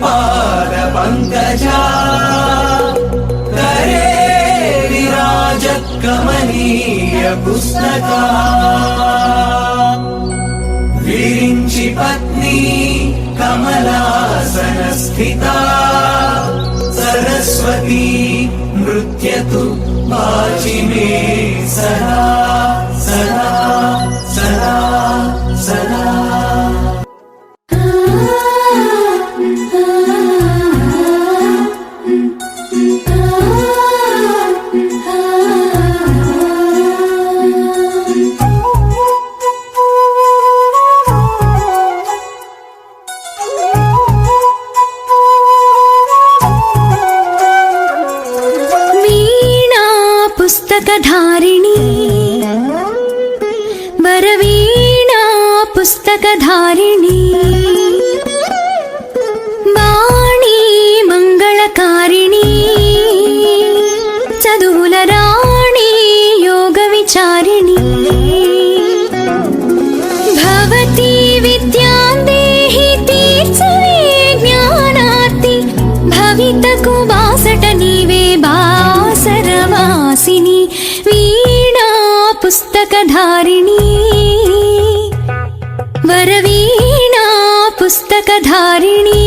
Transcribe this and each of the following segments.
पाद पंकजा करे विराजत् कमनीय पुस्तका विरिञ्चि पत्नी कमलासन स्थिता सरस्वती नृत्यतु वाचि मे सदा सदा सदा सदा। पुस्तकधारिणी वरवीणा पुस्तकधारिणी वाणी मंगलकारिणी चदुल राणी योग विचारिणी भवती विद्यां देहि तीर्चवे ज्ञानार्ति भवितकु बासट नीवे बासरवासिनी वीणा पुस्तकधारिणी वरवीणा पुस्तकधारिणी।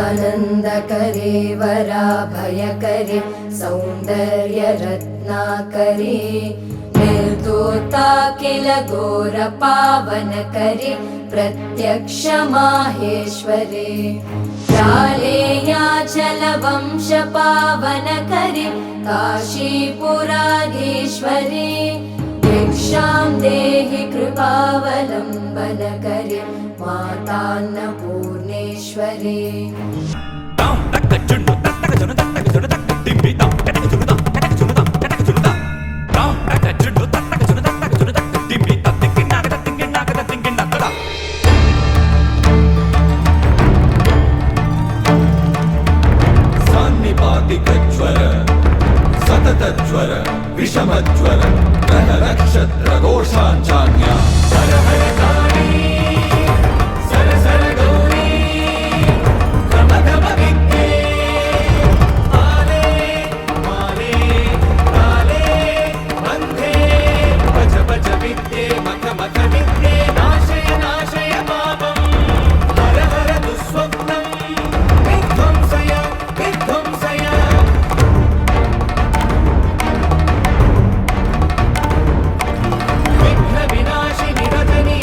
नित्यानन्दकरे वराभयकरे सौन्दर्यरत्नाकरे निर्दोता किल घोरपावनकरे प्रत्यक्ष माहेश्वरे प्रालेयाचलवंशपावनकरे काशीपुराधीश्वरे भिक्षां देहि कृपावलम्बनकरे मातान्नपूर्णेश्वरे। सान्निपातिकज्वर सततज्वर विषमज्वर ग्रह नक्षत्र दोषाञ्चान्या हर हर काली सर सर गौरी गम गम विद्ये आले माले काले बन्धे भज भज विद्ये मख मख विद्ये नाशय नाशय पापम् हर हर दुःस्वप्नं विध्वंसय विध्वंसय। विघ्न विनाशिनि रजनी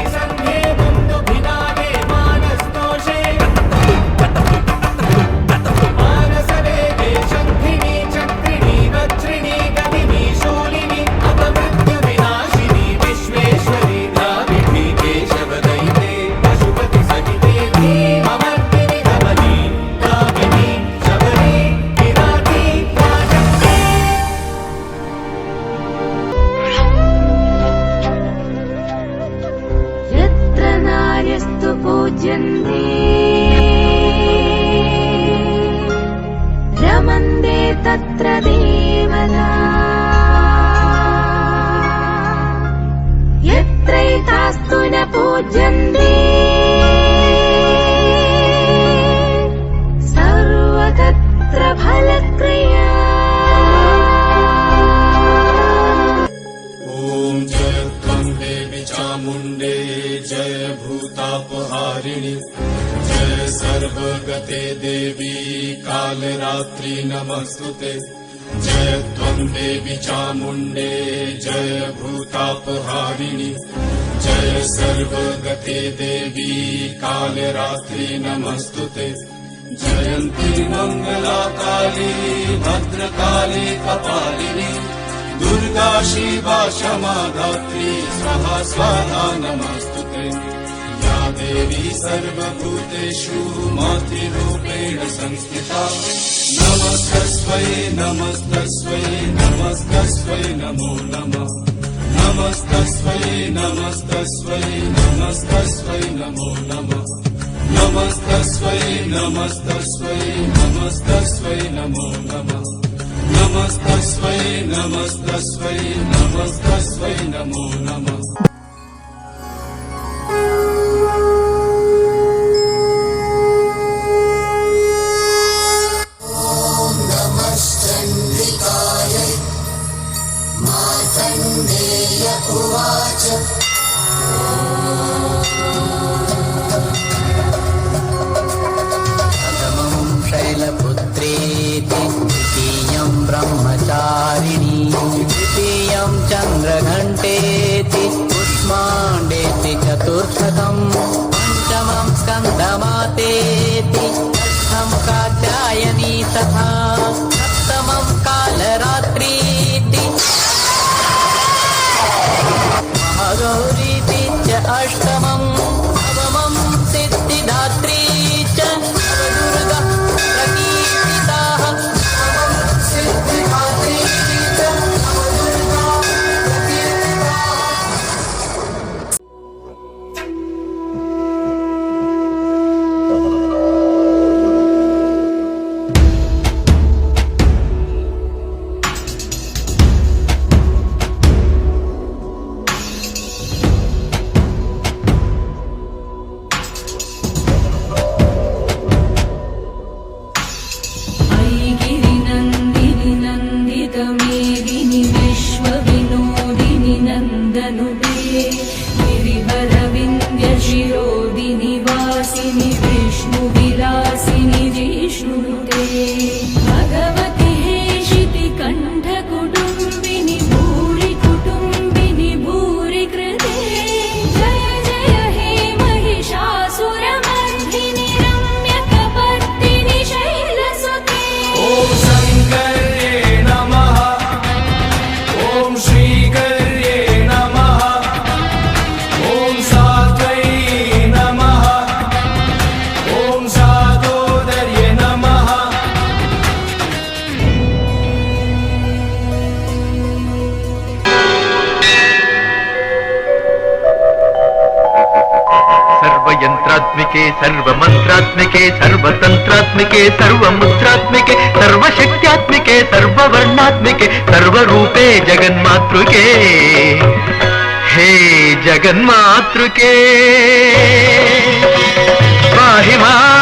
सर्वत्र देवता यत्रैतास्तु न पूज्यन्ते सर्वतत्र फलक्रिया। ॐ जय त्वं देवी चामुण्डे जय भूतापहारिणि जय सर्वगते देवी कालरात्रि नमस्तुते। जय त्वं देवी चामुण्डे जय भूतापहारिणि जय सर्वगते देवी कालरात्रि नमस्तुते। जयन्ती मङ्गला काली भद्रकाली कपालिनी दुर्गा शिवा क्षमा धात्री स्वाहा स्वाहा नमस्तुते। या देवी सर्वभूतेषु मातृरूपेण संस्थिता नमस्तस्मै नमस्तस्मै नमस्तस्मै नमो नमः। नमस्तस्मै नमस्तस्मै नमस्तस्मै नमो नमः। नमस्तस्मै नमस्तस्मै नमस्तस्मै नमो नमः। नमस्तस्मै नमस्तस्मै नमस्तस्मै नमो नमः। शैलपुत्रेति द्वितीयं ब्रह्मचारिणी तृतीयं चन्द्रघण्टेति कुष्माण्डेति चतुर्थकम् पञ्चमं स्कन्दमातेति षष्ठं कात्यायनी तथा सप्तमं कालरात्रीति महागौरीति च अष्टमं नवमं सिद्धिदात्री च नवदुर्गा प्रकीर्तिताः नवमं सिद्धिदात्री च नवदुर्गा गिरिनन्दिनि नन्दितमेदिनि विश्वविनोदिनि नन्दनुते गिरिवरविन्द्यशिरोदिनि वासिनि विष्णुविलासिनि जिष्णुनुते भगवति हेशिति कण्ठकुटुम्बिनि भूरि कुटुम्बिनि भूरि कृते जय जय हे महिषासुरमर्दिनि रम्यकपर्दिनि शैलसुते। ॐ शङ्कर्ये नमः ॐ श्रीकर्ये नमः ॐ सात्वै नमः ॐ सातोदर्ये नमः। सर्वयंत्रात्मिके सर्वमंत्रात्मिके सर्वतंत्रात्मिके सर्वमुद्रात्मिके सर्वशक्त्यात्मिके सर्ववर्णात्मिके सर्वरूपे जगन्मातृके हे जगन्मातृके पाहि मां